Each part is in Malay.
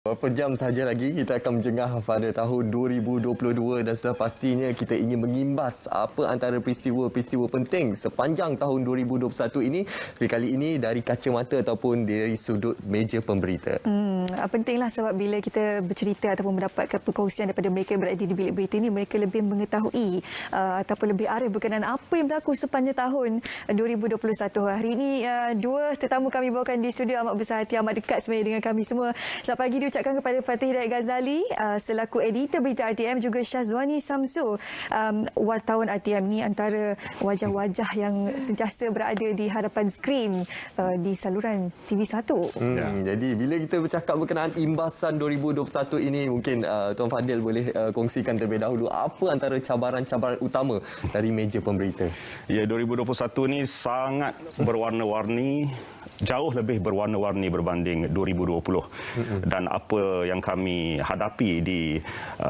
Beberapa jam sahaja lagi kita akan menjengah pada tahun 2022 dan sudah pastinya kita ingin mengimbas apa antara peristiwa-peristiwa penting sepanjang tahun 2021 ini. Tapi kali ini dari kacamata ataupun dari sudut meja pemberita. Pentinglah sebab bila kita bercerita ataupun mendapatkan perkongsian daripada mereka yang berada di bilik berita ini, mereka lebih mengetahui ataupun lebih arif berkenaan apa yang berlaku sepanjang tahun 2021. Hari ini dua tetamu kami bawakan di studio amat besar hati, amat dekat sebenarnya dengan kami semua. Selamat pagi diucapkan kepada Fatih Hidayat Ghazali selaku editor berita RTM, juga Syazwani Samsul, wartawan RTM. Ni antara wajah-wajah yang sentiasa berada di hadapan skrin di saluran TV1. Jadi bila kita bercakap berkenaan imbasan 2021 ini, mungkin Tuan Fadil boleh kongsikan terlebih dahulu apa antara cabaran-cabaran utama dari meja pemberita. Ya, 2021 ni sangat berwarna-warni, jauh lebih berwarna-warni berbanding 2020. Dan apa yang kami hadapi di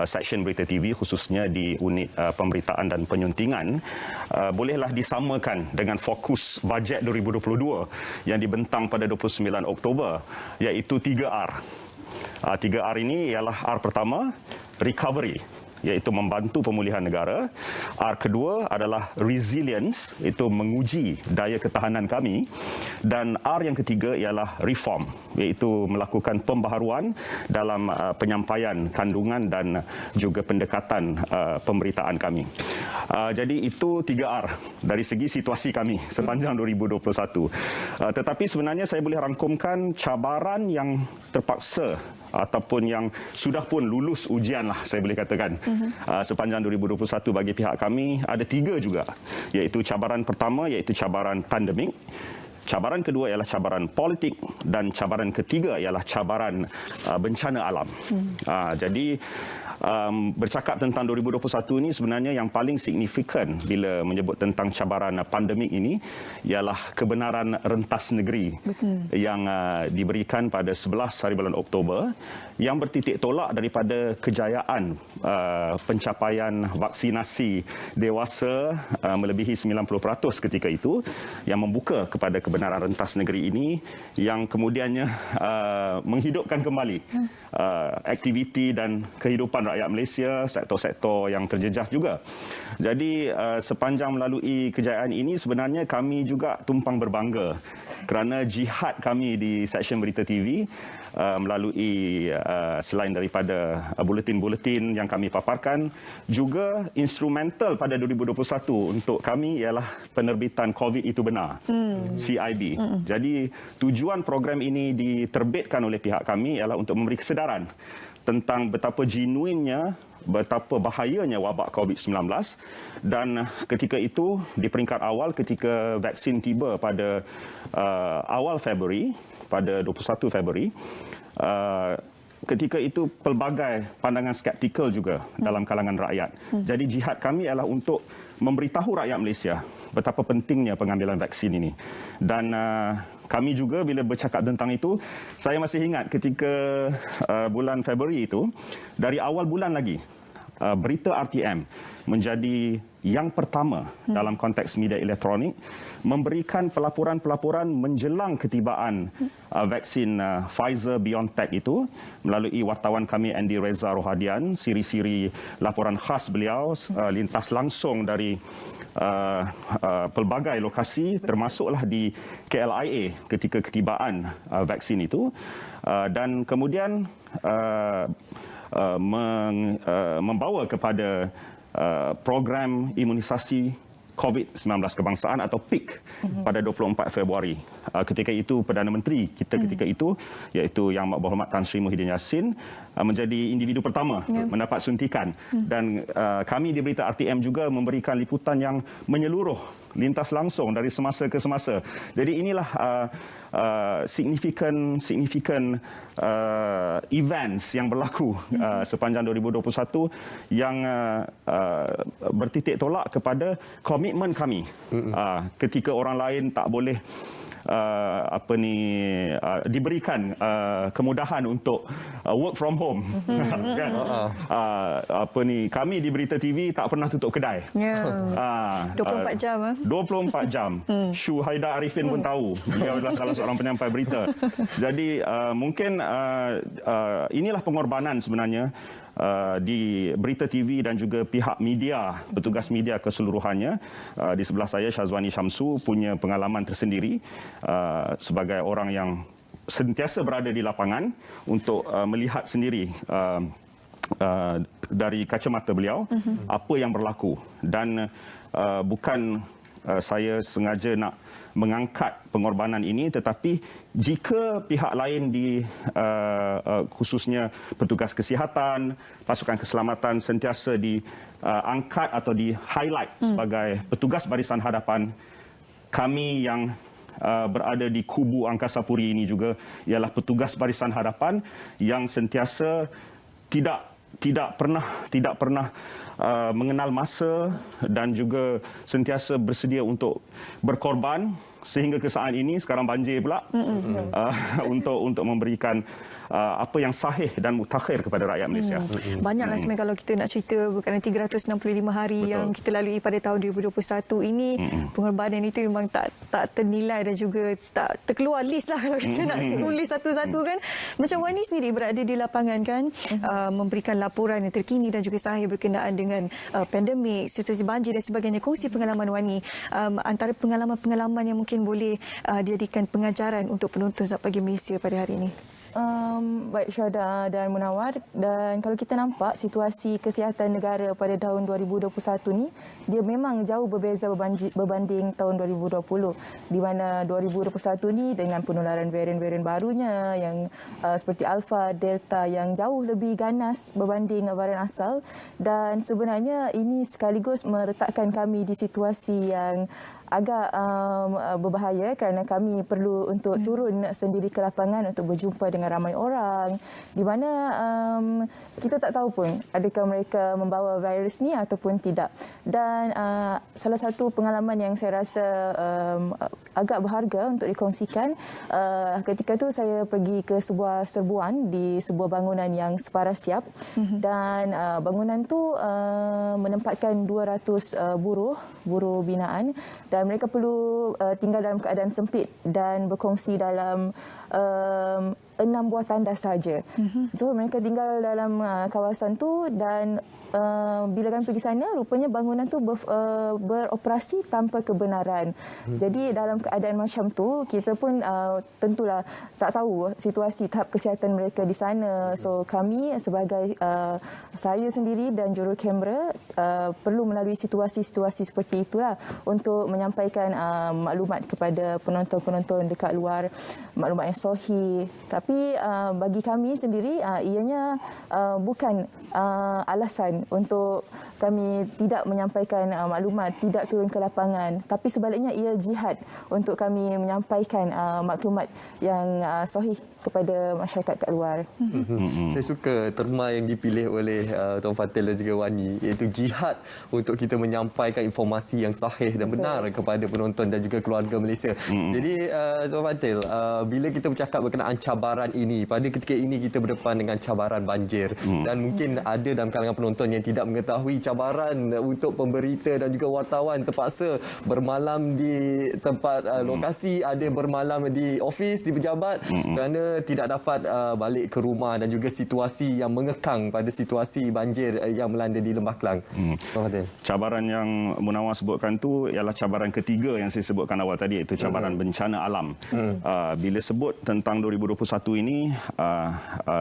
seksyen Berita TV, khususnya di unit pemberitaan dan penyuntingan, bolehlah disamakan dengan fokus bajet 2022 yang dibentang pada 29 Oktober, iaitu 3R. 3R ini ialah R pertama, recovery, iaitu membantu pemulihan negara. R kedua adalah resilience, itu menguji daya ketahanan kami. Dan R yang ketiga ialah reform, iaitu melakukan pembaharuan dalam penyampaian kandungan dan juga pendekatan pemberitaan kami. Jadi itu 3R dari segi situasi kami sepanjang 2021. Tetapi sebenarnya saya boleh rangkumkan cabaran yang terpaksa ataupun yang sudah pun lulus ujian lah, saya boleh katakan. Sepanjang 2021 bagi pihak kami ada 3 juga, iaitu cabaran pertama iaitu cabaran pandemik, cabaran kedua ialah cabaran politik, dan cabaran ketiga ialah cabaran bencana alam. Jadi bercakap tentang 2021 ini, sebenarnya yang paling signifikan bila menyebut tentang cabaran pandemik ini ialah kebenaran rentas negeri. Yang diberikan pada 11 hari bulan Oktober, yang bertitik tolak daripada kejayaan pencapaian vaksinasi dewasa melebihi 90% ketika itu, yang membuka kepada kebenaran rentas negeri ini, yang kemudiannya menghidupkan kembali aktiviti dan kehidupan rakyat Malaysia, sektor-sektor yang terjejas juga. Jadi sepanjang melalui kejayaan ini, sebenarnya kami juga tumpang berbangga kerana jihad kami di seksyen Berita TV melalui selain daripada buletin-buletin yang kami paparkan, juga instrumental pada 2021 untuk kami ialah penerbitan COVID Itu Benar, CIB. Jadi tujuan program ini diterbitkan oleh pihak kami ialah untuk memberi kesedaran tentang betapa genuinnya, betapa bahayanya wabak COVID-19. Dan ketika itu, di peringkat awal ketika vaksin tiba pada awal Februari, pada 21 Februari, ketika itu pelbagai pandangan skeptikal juga dalam kalangan rakyat. Jadi jihad kami ialah untuk memberitahu rakyat Malaysia betapa pentingnya pengambilan vaksin ini. Dan kami juga bila bercakap tentang itu, saya masih ingat ketika bulan Februari itu, dari awal bulan lagi, berita RTM menjadi yang pertama dalam konteks media elektronik memberikan pelaporan-pelaporan menjelang ketibaan vaksin Pfizer-BioNTech itu melalui wartawan kami Andy Reza Rohadian. Siri-siri laporan khas beliau lintas langsung dari pelbagai lokasi, termasuklah di KLIA ketika ketibaan vaksin itu, dan kemudian membawa kepada program imunisasi COVID-19 kebangsaan atau PIK pada 24 Februari. Ketika itu Perdana Menteri kita ketika itu, iaitu Yang Berhormat Tan Sri Muhyiddin Yassin, menjadi individu pertama mendapat suntikan. Dan kami di Berita RTM juga memberikan liputan yang menyeluruh, lintas langsung dari semasa ke semasa. Jadi inilah signifikan events yang berlaku sepanjang 2021 yang bertitik tolak kepada komitmen kami. Ketika orang lain tak boleh diberikan kemudahan untuk work from home. Kan? Kami di Berita TV tak pernah tutup kedai. 24 jam. 24 jam. Shu Haidar Arifin pun tahu. Dia adalah salah seorang penyampai berita. Jadi mungkin inilah pengorbanan sebenarnya di Berita TV dan juga pihak media, petugas media keseluruhannya. Di sebelah saya Syazwani Syamsu punya pengalaman tersendiri sebagai orang yang sentiasa berada di lapangan untuk melihat sendiri dari kacamata beliau apa yang berlaku, dan bukan saya sengaja nak mengangkat pengorbanan ini, tetapi jika pihak lain di khususnya petugas kesihatan, pasukan keselamatan sentiasa diangkat atau di highlight sebagai petugas barisan hadapan, kami yang berada di kubu Angkasa Puri ini juga ialah petugas barisan hadapan yang sentiasa tidak pernah mengenal masa dan juga sentiasa bersedia untuk berkorban sehingga ke saat ini sekarang banjir pula untuk memberikan apa yang sahih dan mutakhir kepada rakyat Malaysia. Banyaklah sebenarnya kalau kita nak cerita, bukan 365 hari Betul. yang kita lalui pada tahun 2021 ini. Pengorbanan itu memang tak ternilai dan juga tak terkeluar list lah kalau kita nak tulis satu-satu kan. Macam Wani sendiri berada di lapangan kan, memberikan laporan yang terkini dan juga sahih berkenaan dengan pandemik, situasi banjir dan sebagainya. Kongsi pengalaman Wani, antara pengalaman-pengalaman yang mungkin boleh dijadikan pengajaran untuk penonton Zat Pagi Malaysia pada hari ini. Baik Syahda dan Munawar, dan kalau kita nampak situasi kesihatan negara pada tahun 2021 ni, dia memang jauh berbeza berbanding tahun 2020, di mana 2021 ni dengan penularan varian-varian barunya yang seperti Alpha, Delta yang jauh lebih ganas berbanding varian asal, dan sebenarnya ini sekaligus meletakkan kami di situasi yang agak berbahaya kerana kami perlu untuk turun sendiri ke lapangan untuk berjumpa dengan ramai orang, di mana kita tak tahu pun adakah mereka membawa virus ni ataupun tidak. Dan salah satu pengalaman yang saya rasa agak berharga untuk dikongsikan, ketika tu saya pergi ke sebuah serbuan di sebuah bangunan yang separas siap, dan bangunan tu menempatkan 200 buruh binaan, dan mereka perlu tinggal dalam keadaan sempit dan berkongsi dalam 6 buah tandas saja. So mereka tinggal dalam kawasan tu, dan bila kami pergi sana, rupanya bangunan tu beroperasi tanpa kebenaran. Jadi dalam keadaan macam tu, kita pun tentulah tak tahu situasi tahap kesihatan mereka di sana. So kami sebagai saya sendiri dan juru kamera perlu melalui situasi-situasi seperti itulah untuk menyampaikan maklumat kepada penonton-penonton dekat luar, maklumat yang sahih. Tapi bagi kami sendiri, ianya bukan alasan untuk kami tidak menyampaikan maklumat, tidak turun ke lapangan, tapi sebaliknya ia jihad untuk kami menyampaikan maklumat yang sahih kepada masyarakat kat luar. Saya suka terma yang dipilih oleh Tuan Fatil dan juga Wani, iaitu jihad untuk kita menyampaikan informasi yang sahih dan benar kepada penonton dan juga keluarga Malaysia. Jadi Tuan Fatil, bila kita bercakap berkenaan cabaran ini, pada ketika ini kita berdepan dengan cabaran banjir, dan mungkin ada dalam kalangan penonton yang tidak mengetahui cabaran untuk pemberita dan juga wartawan terpaksa bermalam di tempat lokasi, ada bermalam di ofis, di pejabat, kerana tidak dapat balik ke rumah, dan juga situasi yang mengekang pada situasi banjir yang melanda di Lembah Kelang. Cabaran yang Munawar sebutkan tu ialah cabaran ketiga yang saya sebutkan awal tadi, iaitu cabaran bencana alam. Bila sebut tentang 2021 ini,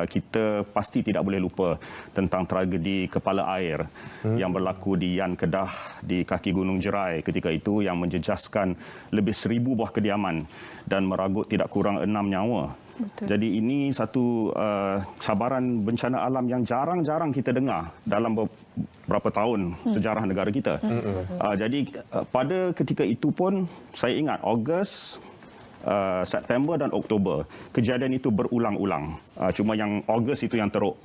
kita pasti tidak boleh lupa tentang tragedi kepala air yang berlaku di Yan Kedah, di kaki Gunung Jerai ketika itu, yang menjejaskan lebih 1000 buah kediaman dan meragut tidak kurang 6 nyawa. Betul. Jadi ini satu cabaran bencana alam yang jarang-jarang kita dengar dalam beberapa tahun sejarah negara kita. Jadi pada ketika itu pun saya ingat Ogos, September dan Oktober, kejadian itu berulang-ulang. Cuma yang Ogos itu yang teruk.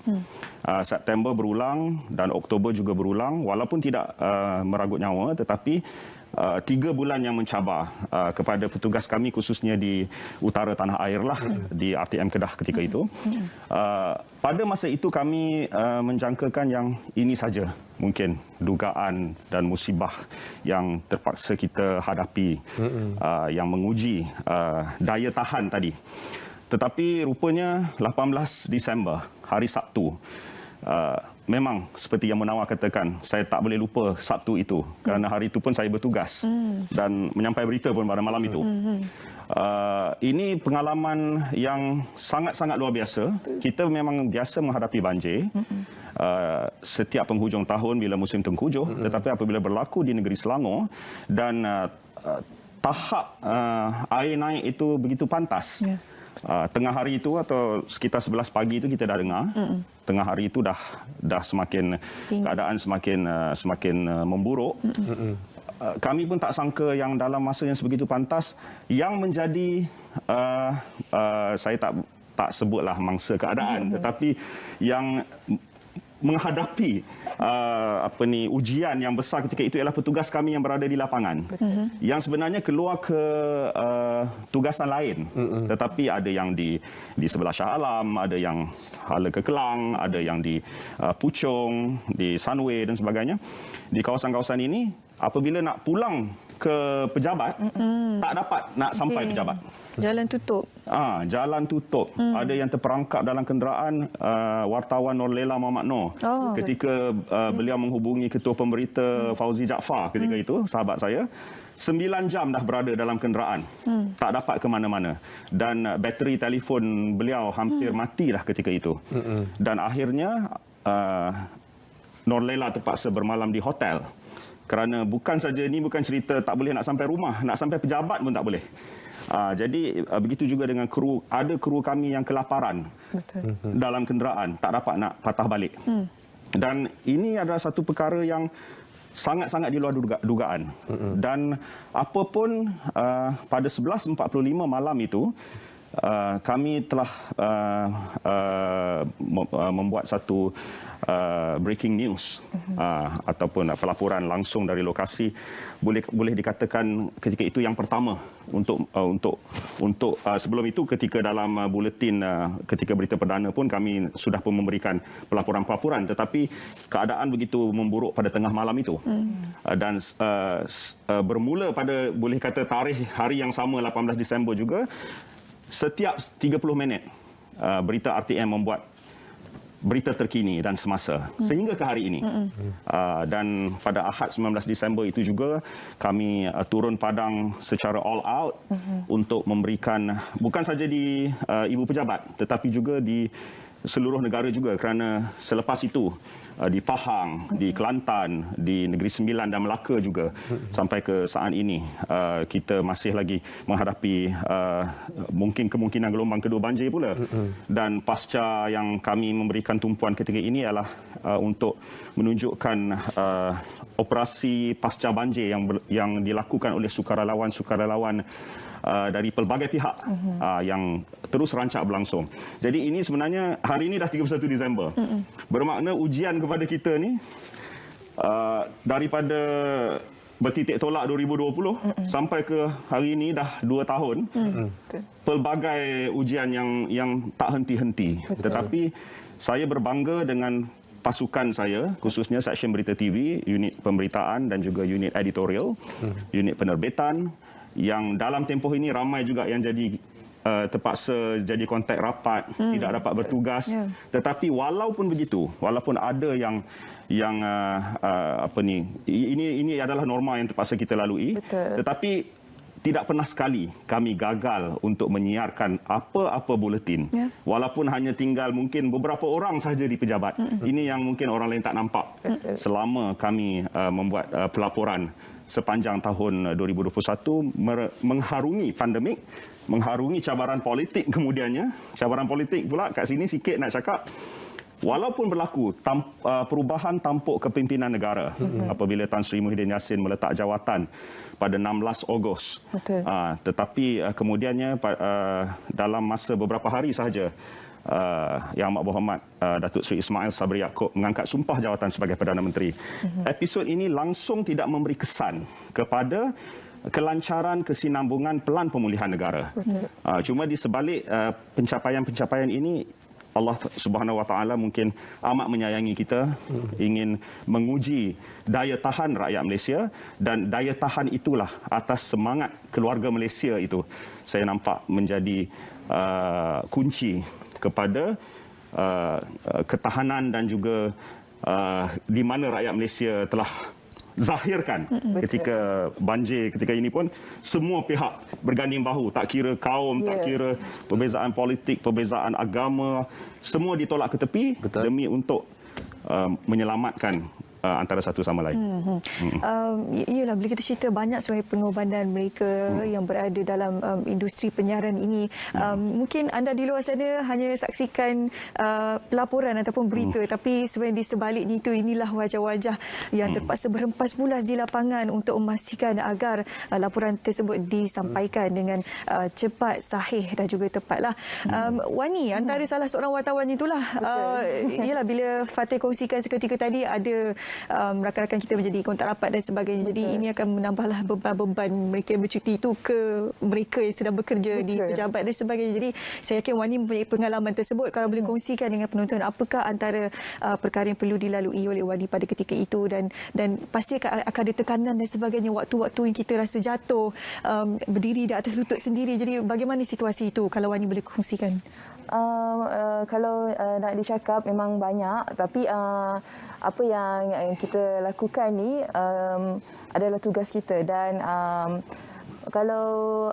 September berulang dan Oktober juga berulang, walaupun tidak meragut nyawa, tetapi 3 bulan yang mencabar kepada petugas kami khususnya di utara tanah air lah, di RTM Kedah ketika itu. Pada masa itu kami menjangkakan yang ini saja mungkin dugaan dan musibah yang terpaksa kita hadapi, yang menguji daya tahan tadi. Tetapi rupanya 18 Disember, hari Sabtu, memang seperti yang Munawar katakan, saya tak boleh lupa Sabtu itu kerana hari itu pun saya bertugas dan menyampai berita pun pada malam itu. Ini pengalaman yang sangat-sangat luar biasa. Kita memang biasa menghadapi banjir setiap penghujung tahun bila musim tengkujuh, tetapi apabila berlaku di negeri Selangor dan tahap air naik itu begitu pantas. Tengah hari itu atau sekitar 11 pagi itu kita dah dengar. Tengah hari itu dah semakin keadaan semakin memburuk. Kami pun tak sangka yang dalam masa yang sebegitu pantas yang menjadi saya tak sebutlah mangsa keadaan, tetapi yang menghadapi ujian yang besar ketika itu ialah petugas kami yang berada di lapangan, yang sebenarnya keluar ke tugasan lain, tetapi ada yang di sebelah Shah Alam, ada yang hala ke Kelang, ada yang di Puchong, di Sunway dan sebagainya. Di kawasan-kawasan ini apabila nak pulang ke pejabat, tak dapat nak sampai pejabat. Jalan tutup. Jalan tutup. Ada yang terperangkap dalam kenderaan wartawan Nur Lela Muhammad Noor. Ketika beliau menghubungi ketua pemberita Fauzi Jaafar ketika itu, sahabat saya, 9 jam dah berada dalam kenderaan. Tak dapat ke mana-mana. Dan bateri telefon beliau hampir matilah ketika itu. Dan akhirnya Nur Lela terpaksa bermalam di hotel. Kerana bukan saja ini bukan cerita tak boleh nak sampai rumah, nak sampai pejabat pun tak boleh. Jadi begitu juga dengan kru, ada kru kami yang kelaparan. Betul. Dalam kenderaan, tak dapat nak patah balik. Dan ini adalah satu perkara yang sangat-sangat di luar dugaan. Dan apapun pada 11.45 malam itu, kami telah membuat satu breaking news ataupun pelaporan langsung dari lokasi, boleh dikatakan ketika itu yang pertama untuk sebelum itu ketika dalam buletin ketika berita perdana pun kami sudah pun memberikan pelaporan-pelaporan, tetapi keadaan begitu memburuk pada tengah malam itu. Dan bermula pada boleh kata tarikh hari yang sama 18 Disember juga, setiap 30 minit berita RTM membuat berita terkini dan semasa sehingga ke hari ini. Dan pada Ahad 19 Disember itu juga kami turun padang secara all out untuk memberikan bukan saja di Ibu Pejabat tetapi juga di seluruh negara juga, kerana selepas itu di Pahang, di Kelantan, di Negeri Sembilan dan Melaka juga sampai ke saat ini kita masih lagi menghadapi mungkin kemungkinan gelombang kedua banjir pula. Dan pasca yang kami memberikan tumpuan ketika ini ialah untuk menunjukkan operasi pasca banjir yang dilakukan oleh sukarelawan dari pelbagai pihak yang terus rancak berlangsung. Jadi ini sebenarnya hari ini dah 31 Disember. Bermakna ujian kepada kita ni daripada bertitik tolak 2020 sampai ke hari ini dah 2 tahun. Pelbagai ujian yang tak henti-henti. Tetapi saya berbangga dengan pasukan saya, khususnya Seksyen Berita TV, unit pemberitaan dan juga unit editorial, unit penerbitan, yang dalam tempoh ini ramai juga yang jadi terpaksa jadi kontak rapat, tidak dapat bertugas. Tetapi walaupun begitu, walaupun ada yang ini adalah norma yang terpaksa kita lalui. Betul. Tetapi tidak pernah sekali kami gagal untuk menyiarkan apa-apa buletin. Walaupun hanya tinggal mungkin beberapa orang sahaja di pejabat. Ini yang mungkin orang lain tak nampak. Selama kami membuat pelaporan sepanjang tahun 2021, mengharungi pandemik, mengharungi cabaran politik kemudiannya. Cabaran politik pula kat sini sikit nak cakap, walaupun berlaku perubahan tampuk kepimpinan negara apabila Tan Sri Muhyiddin Yassin meletak jawatan pada 16 Ogos. Tetapi kemudiannya dalam masa beberapa hari sahaja Yang Amat Berhormat Datuk Seri Ismail Sabri Yaakob mengangkat sumpah jawatan sebagai Perdana Menteri. Episod ini langsung tidak memberi kesan kepada kelancaran kesinambungan pelan pemulihan negara. Cuma di sebalik pencapaian-pencapaian ini, Allah Subhanahu Wa Taala mungkin amat menyayangi kita, ingin menguji daya tahan rakyat Malaysia, dan daya tahan itulah atas semangat keluarga Malaysia itu saya nampak menjadi kunci kepada ketahanan dan juga di mana rakyat Malaysia telah zahirkan ketika banjir ketika ini pun semua pihak berganding bahu, tak kira kaum, tak kira perbezaan politik, perbezaan agama, semua ditolak ke tepi demi untuk menyelamatkan antara satu sama lain. Iyalah, bila kita cerita banyak sebenarnya pengorbanan mereka yang berada dalam industri penyiaran ini. Mungkin anda di luar sana hanya saksikan pelaporan ataupun berita, tapi sebenarnya di sebalik itu inilah wajah-wajah yang terpaksa berhempas bulas di lapangan untuk memastikan agar laporan tersebut disampaikan dengan cepat, sahih dan juga tepatlah. Wani, antara salah seorang wartawan itulah, iyalah bila Fatih kongsikan seketika tadi ada rakan-rakan kita menjadi kontak rapat dan sebagainya. Jadi ini akan menambahlah beban-beban mereka yang bercuti itu ke mereka yang sedang bekerja di pejabat dan sebagainya. Jadi saya yakin Wani mempunyai pengalaman tersebut. Kalau boleh kongsikan dengan penonton, apakah antara perkara yang perlu dilalui oleh Wani pada ketika itu, dan pasti akan ada tekanan dan sebagainya, waktu-waktu yang kita rasa jatuh, berdiri di atas lutut sendiri. Jadi bagaimana situasi itu kalau Wani boleh kongsikan? Kalau nak dicakap memang banyak, tapi apa yang kita lakukan ni adalah tugas kita, dan kalau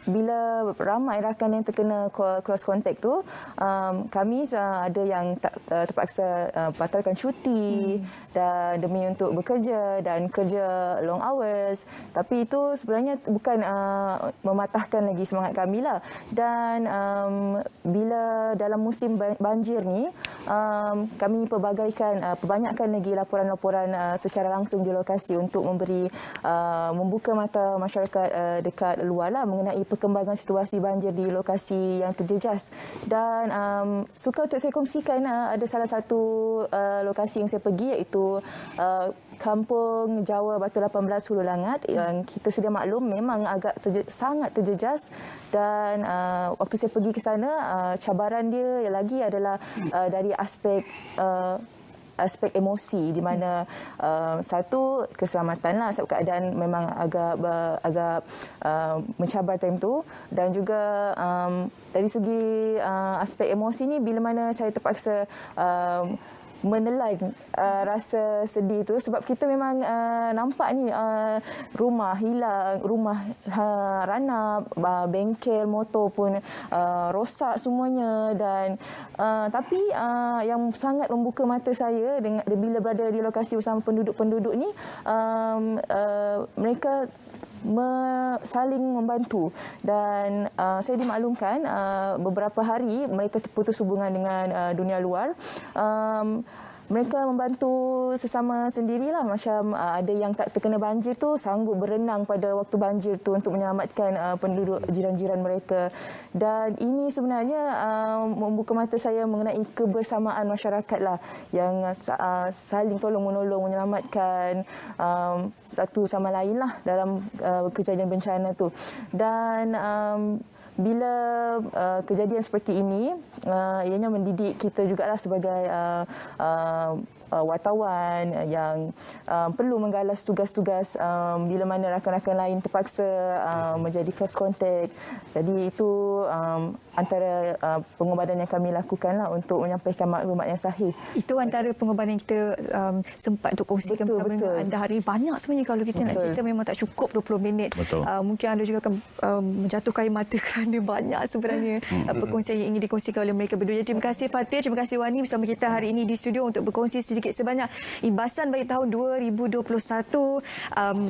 bila ramai rakan yang terkena close contact tu, kami ada yang terpaksa batalkan cuti dan demi untuk bekerja dan kerja long hours. Tapi itu sebenarnya bukan mematahkan lagi semangat kami lah. Dan bila dalam musim banjir ni, kami perbanyakkan lagi laporan-laporan secara langsung di lokasi untuk membuka mata masyarakat dekat luar lah mengenai perkembangan situasi banjir di lokasi yang terjejas. Dan suka untuk saya kongsikan, ada salah satu lokasi yang saya pergi, iaitu Kampung Jawa Batu 18 Hulu Langat, yang kita sedia maklum memang agak sangat terjejas. Dan waktu saya pergi ke sana, cabaran dia lagi adalah dari aspek emosi, di mana satu keselamatan lah, sebab keadaan memang agak mencabar time tu, dan juga dari segi aspek emosi ni, bila mana saya terpaksa menelan rasa sedih tu, sebab kita memang nampak ni rumah hilang, rumah ranap, bengkel motor pun rosak semuanya. Dan tapi yang sangat membuka mata saya bila berada di lokasi bersama penduduk-penduduk ni, mereka saling membantu. Dan saya dimaklumkan beberapa hari mereka terputus hubungan dengan dunia luar. Mereka membantu sesama sendirilah, macam ada yang tak terkena banjir tu sanggup berenang pada waktu banjir tu untuk menyelamatkan penduduk jiran-jiran mereka. Dan ini sebenarnya membuka mata saya mengenai kebersamaan masyarakat lah, yang saling tolong-menolong menyelamatkan satu sama lain lah dalam kejadian bencana tu. Dan bila kejadian seperti ini, ianya mendidik kita jugalah sebagai wartawan yang perlu menggalas tugas-tugas bila mana rakan-rakan lain terpaksa menjadi close contact. Jadi itu antara pengorbanan yang kami lakukanlah untuk menyampaikan maklumat yang sahih. Itu antara pengorbanan yang kita sempat untuk kongsikan bersama dengan anda hari ini. Banyak sebenarnya, kalau kita nak cerita memang tak cukup 20 minit. Mungkin anda juga akan menjatuhkan air mata kerana banyak sebenarnya perkongsian yang ingin dikongsikan oleh mereka berdua. Terima kasih Fatih, terima kasih Wani bersama kita hari ini di studio untuk berkongsi sedikit sebanyak imbasan bagi tahun 2021,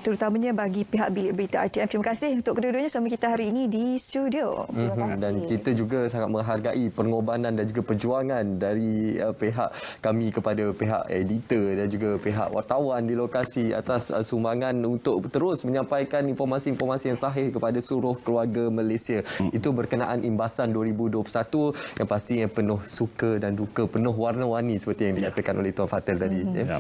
terutamanya bagi pihak bilik berita RTM. Terima kasih untuk kedua-duanya bersama kita hari ini di studio. Dan kita kita juga sangat menghargai pengorbanan dan juga perjuangan dari pihak kami kepada pihak editor dan juga pihak wartawan di lokasi atas sumbangan untuk terus menyampaikan informasi-informasi yang sahih kepada seluruh keluarga Malaysia. Itu berkenaan imbasan 2021 yang pastinya penuh suka dan duka, penuh warna-warni seperti yang dikatakan oleh Tuan Fatil tadi. Ya.